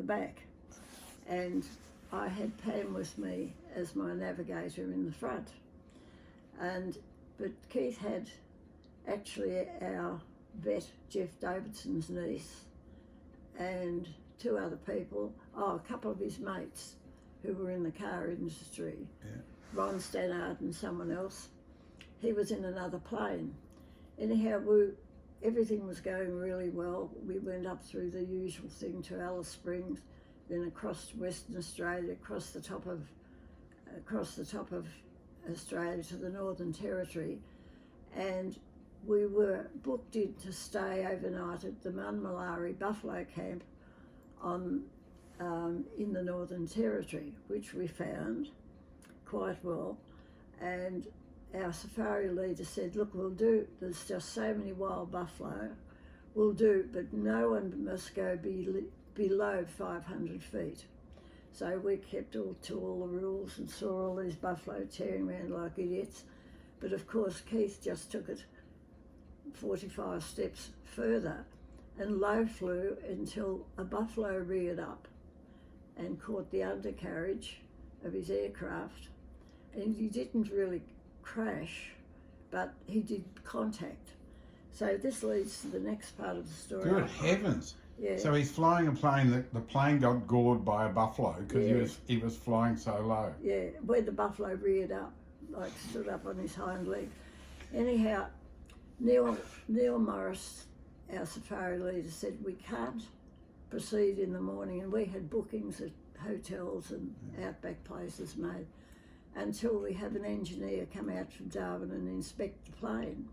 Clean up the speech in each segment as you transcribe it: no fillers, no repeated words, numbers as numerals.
back. And I had Pam with me as my navigator in the front. But Keith had actually our vet, Jeff Davidson's niece, and 2 other people, a couple of his mates who were in the car industry, Ron Stannard and someone else. He was in another plane. Anyhow, everything was going really well. We went up through the usual thing to Alice Springs, then across Western Australia, across the top of Australia to the Northern Territory, and we were booked in to stay overnight at the Munmalari Buffalo Camp in the Northern Territory, which we found quite well. And our safari leader said, look, we'll do, there's just so many wild buffalo, we'll do, but no one must go below 500 feet. So we kept to all the rules and saw all these buffalo tearing around like idiots. But of course, Keith just took it 45 steps further and low flew until a buffalo reared up and caught the undercarriage of his aircraft. And he didn't really crash, but he did contact. So this leads to the next part of the story. Good heavens. Yeah. So he's flying a plane the plane got gored by a buffalo because he was flying so low. Yeah, where the buffalo reared up, like stood up on his hind leg. Anyhow, Neil Morris, our safari leader, said we can't proceed in the morning, and we had bookings at hotels and outback places made until we have an engineer come out from Darwin and inspect the plane.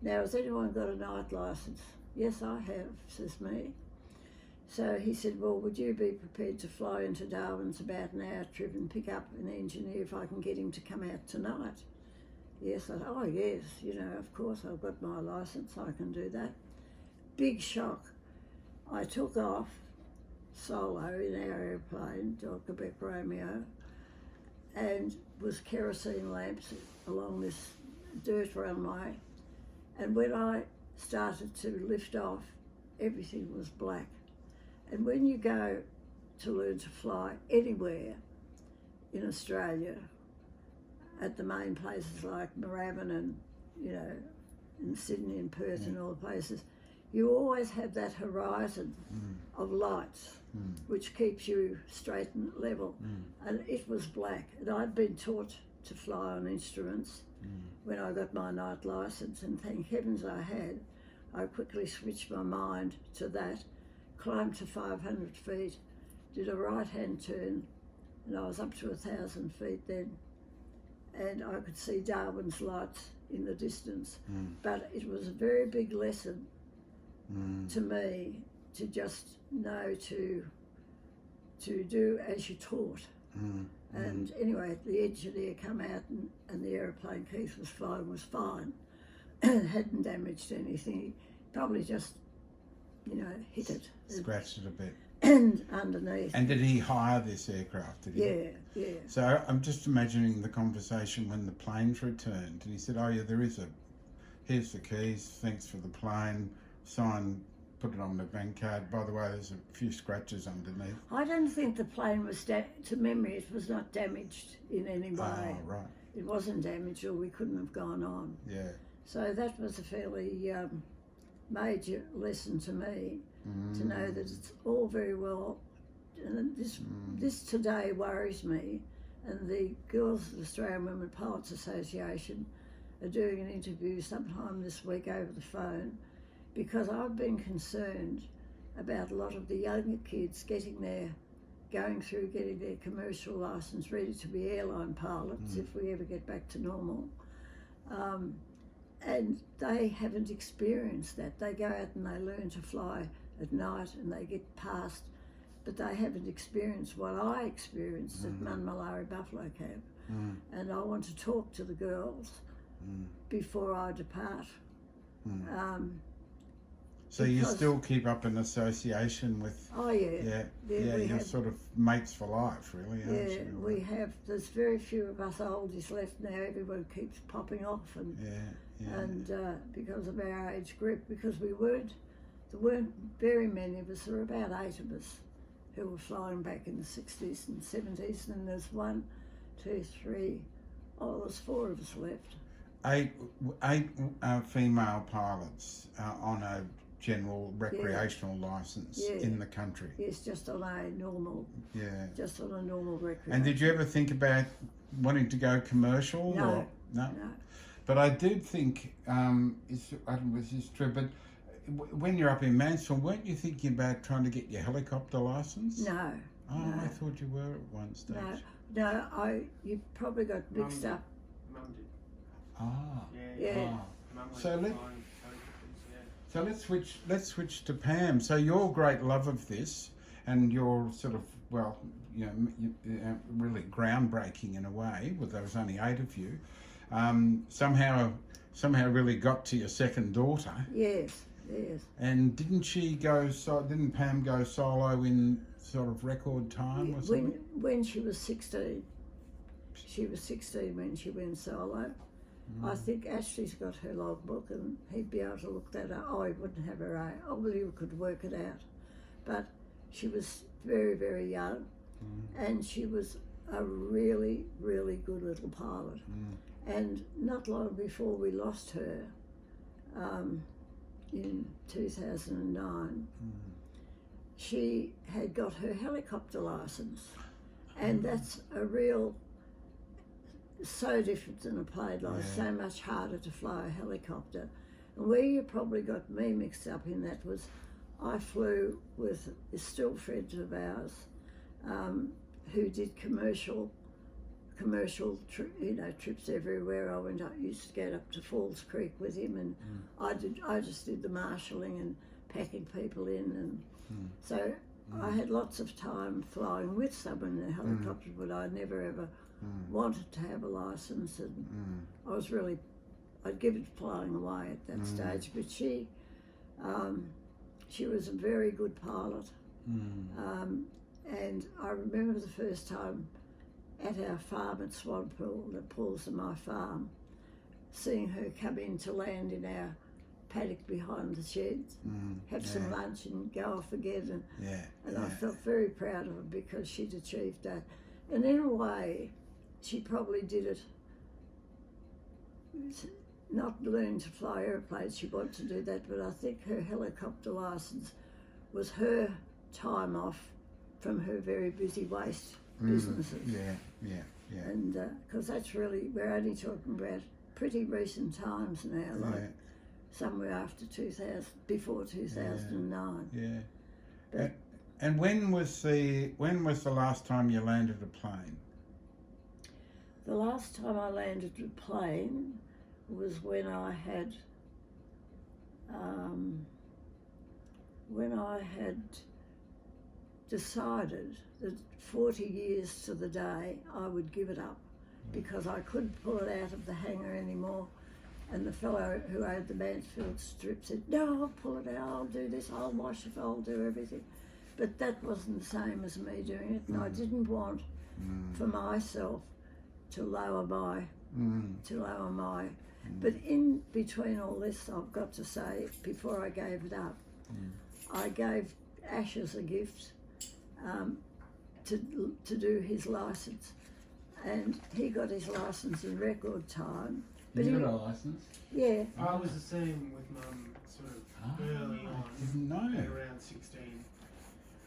Now, has anyone got a night licence? Yes, I have, says me. So he said, well, would you be prepared to fly into Darwin's about an hour trip and pick up an engineer if I can get him to come out tonight? Yes, I said, oh yes, of course, I've got my licence, I can do that. Big shock. I took off solo in our airplane, Quebec Romeo, and was kerosene lamps along this dirt runway. And when I started to lift off, everything was black. And when you go to learn to fly anywhere in Australia, at the main places like Moorabbin and, in Sydney and Perth and all the places, you always have that horizon of lights, which keeps you straight and level. And it was black. And I'd been taught to fly on instruments when I got my night licence, and thank heavens I had. I quickly switched my mind to that, climbed to 500 feet, did a right-hand turn, and I was up to 1,000 feet then, and I could see Darwin's lights in the distance. But it was a very big lesson to me to just know to do as you're taught. And anyway, the engineer come out and the aeroplane Keith was flying was fine. Hadn't damaged anything. He probably just, hit it. Scratched it a bit. And underneath. And did he hire this aircraft? Did he? Yeah. So I'm just imagining the conversation when the plane's returned, and he said, oh yeah, here's the keys, thanks for the plane, sign, put it on the bank card. By the way, there's a few scratches underneath. I don't think the plane was, to memory, it was not damaged in any way. Oh, right. It wasn't damaged, or we couldn't have gone on. Yeah. So that was a fairly major lesson to me, to know that it's all very well, and this today worries me, and the Girls of the Australian Women Pilots Association are doing an interview sometime this week over the phone, because I've been concerned about a lot of the younger kids getting their commercial licence, ready to be airline pilots if we ever get back to normal. And they haven't experienced that. They go out and they learn to fly at night and they get past, but they haven't experienced what I experienced at Munmalari Buffalo Camp. And I want to talk to the girls before I depart. So you still keep up an association with... Oh yeah. Yeah, you're sort of mates for life, really, aren't you? Yeah, we have. There's very few of us oldies left now. Everyone keeps popping off, and because of our age group, because there weren't very many of us. There were about 8 of us who were flying back in the 60s and 70s, and there's 1, 2, 3, there's 4 of us left. Eight female pilots on a general recreational licence in the country. Yes, just on a normal. Yeah. Just on a normal recreation. And did you ever think about wanting to go commercial? No. Or? No. No. But I did think, I don't know if this is true, but when you're up in Mansfield, weren't you thinking about trying to get your helicopter licence? No. Oh, no. I thought you were at one stage. No, you probably got mixed up. Mum did. Ah. Yeah. Ah. Mum was So flying helicopters, So let's switch to Pam. So your great love of this, and your sort of really groundbreaking in a way. Well, there was only 8 of you. Somehow really got to your second daughter. Yes. And didn't Pam go solo in sort of record time or something? When she was 16. She was 16 when she went solo. I think Ashley's got her logbook and he'd be able to look that up. Oh, he wouldn't have her own. Oh, well, you could work it out. But she was very, very young and she was a really, really good little pilot. And not long before we lost her, in 2009, she had got her helicopter licence. And that's a real, so different than a plane, like so much harder to fly a helicopter. And where you probably got me mixed up in that was I flew with a still friend of ours who did commercial trips everywhere. I used to get up to Falls Creek with him, and I just did the marshalling and packing people in, and so I had lots of time flying with someone in a helicopter, but I never ever wanted to have a licence, and I'd give it flying away at that stage. But she was a very good pilot, and I remember the first time at our farm at Swanpool, the pools of my farm, seeing her come in to land in our paddock behind the sheds, have some lunch and go off again, and I felt very proud of her because she'd achieved that. And in a way, she probably did it, not learn to fly airplanes, she wanted to do that, but I think her helicopter licence was her time off from her very busy waste businesses. Yeah. And because that's really, we're only talking about pretty recent times now, like somewhere after before 2009. Yeah. But and when was the last time you landed a plane? the last time I landed a plane was when I had decided that 40 years to the day I would give it up because I couldn't pull it out of the hangar anymore. And the fellow who owned the Mansfield Strip said, "No, I'll pull it out, I'll do this, I'll wash it, I'll do everything." But that wasn't the same as me doing it, and I didn't want for myself to lower my, But in between all this, I've got to say, before I gave it up, I gave Ashes a gift to do his licence, and he got his licence in record time. But You got a licence? Yeah. I was the same with Mum, sort of early on. I didn't know. Around 16.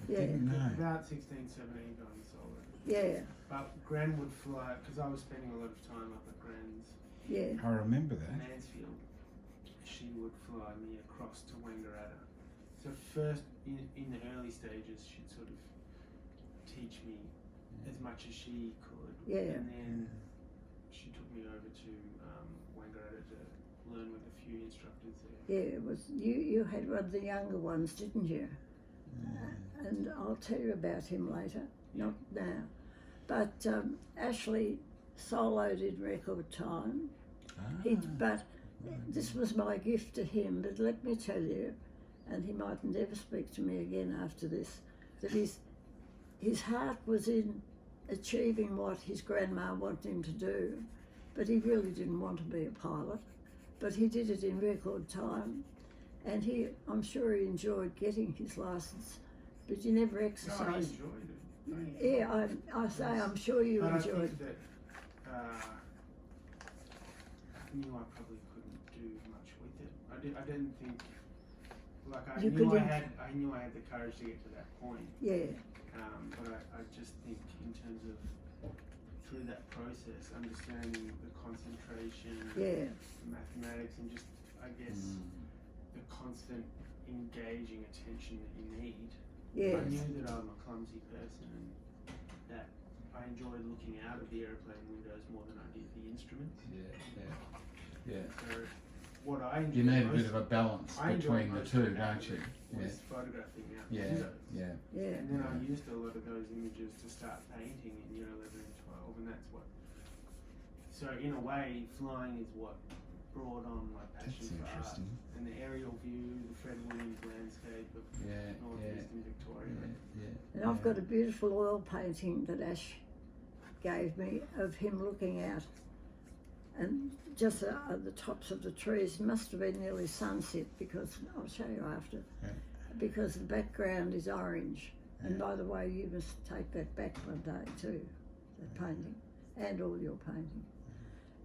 Yeah. Didn't know. About 16, 17 going solo. Yeah. But Gran would fly, because I was spending a lot of time up at Gran's Yeah. I remember that. Mansfield. She would fly me across to Wangaratta. So first, in the early stages, she'd sort of teach me as much as she could. Yeah. And then she took me over to Wangaratta to learn with a few instructors there. Yeah, it was you had one of the younger ones, didn't you? And I'll tell you about him later, not now. But Ashley soloed in record time. But this was my gift to him. But let me tell you, and he might never speak to me again after this, that his heart was in achieving what his grandma wanted him to do, but he really didn't want to be a pilot. But he did it in record time, and I'm sure he enjoyed getting his licence but you never No, I exercised. enjoyed it. Yeah, I say I'm sure you But I enjoyed. think that I knew I probably couldn't do much with it. I didn't think, like I You knew couldn't- I knew I had the courage to get to that point. Yeah, But I just think in terms of through that process, understanding the concentration, yeah, the mathematics, and just I guess the constant engaging attention that you need. yes, I knew that I'm a clumsy person and that I enjoy looking out of the aeroplane windows more than I did the instruments. Yeah. So what I enjoy You need a most, bit of a balance I enjoy between the most two, about don't you? it was photographing out the Yeah. windows. Yeah. yeah, And then I used a lot of those images to start painting in year 11 and 12, and that's what. So in a way, flying is what brought on my passion That's for art. interesting. And the aerial view, the Fred Williams landscape of northeastern Victoria. and I've got a beautiful oil painting that Ash gave me of him looking out, and just at the tops of the trees. It must have been nearly sunset because I'll show you after. Yeah. Because the background is orange, and Yeah. by the way, you must take that back one day too, that painting, and all your painting.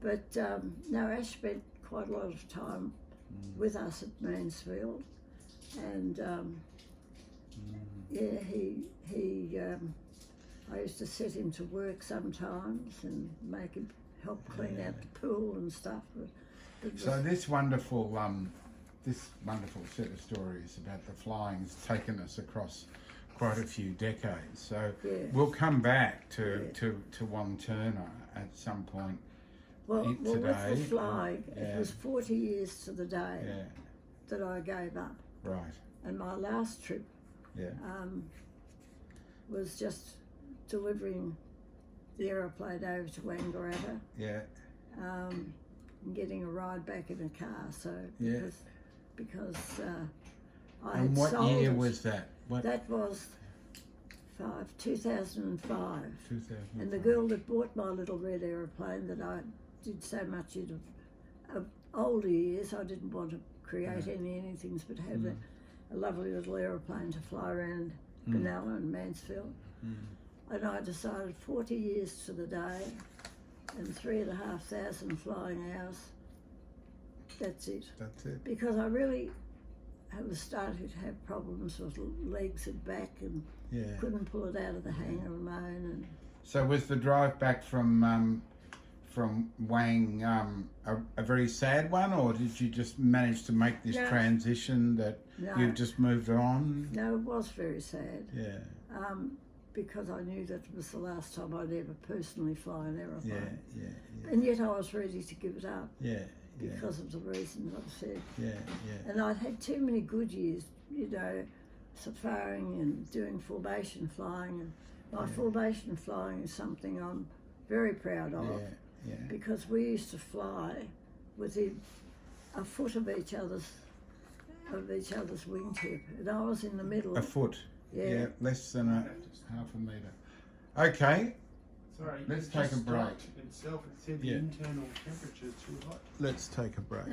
But no, Ash spent quite a lot of time with us at Mansfield, and yeah, I used to set him to work sometimes and make him help clean out the pool and stuff. But it So was- this wonderful set of stories about the flying has taken us across quite a few decades. So Yeah. we'll come back to Yeah. to Wantirna at some point. well, it with today, the flying, yeah. it was 40 years to the day Yeah. that I gave up. Right. And my last trip Yeah. was just delivering the aeroplane over to Wangaratta Yeah. and getting a ride back in a car. So Yeah. because I And had what sold year it. was that? What? That was 2005. 2005. And the girl that bought my little red aeroplane that I did so much in of older years, I didn't want to create any things but have a lovely little aeroplane to fly around Benalla and Mansfield. And I decided 40 years to the day and 3,500 flying hours, that's it. That's it. Because I really was starting to have problems with legs and back and Yeah. couldn't pull it out of the hangar alone. And So was the drive back from Wang a very sad one, or did you just manage to make this No. transition that no, you've just moved on? no, it was very sad. Yeah. Because I knew that it was the last time I'd ever personally fly an aeroplane. Yeah. Yeah. Yeah. And yet I was ready to give it up Yeah. Yeah. because of the reasons I've said. Yeah. Yeah. And I'd had too many good years, safaring and doing formation flying. And my formation flying is something I'm very proud of Yeah. Yeah. because we used to fly within a foot of each other's wingtip, and I was in the middle. A foot. Yeah. Less than half a metre. Okay. Sorry, Let's it take just a break. stopped Itself, it said the Yeah. internal temperature is too hot. Let's take a break.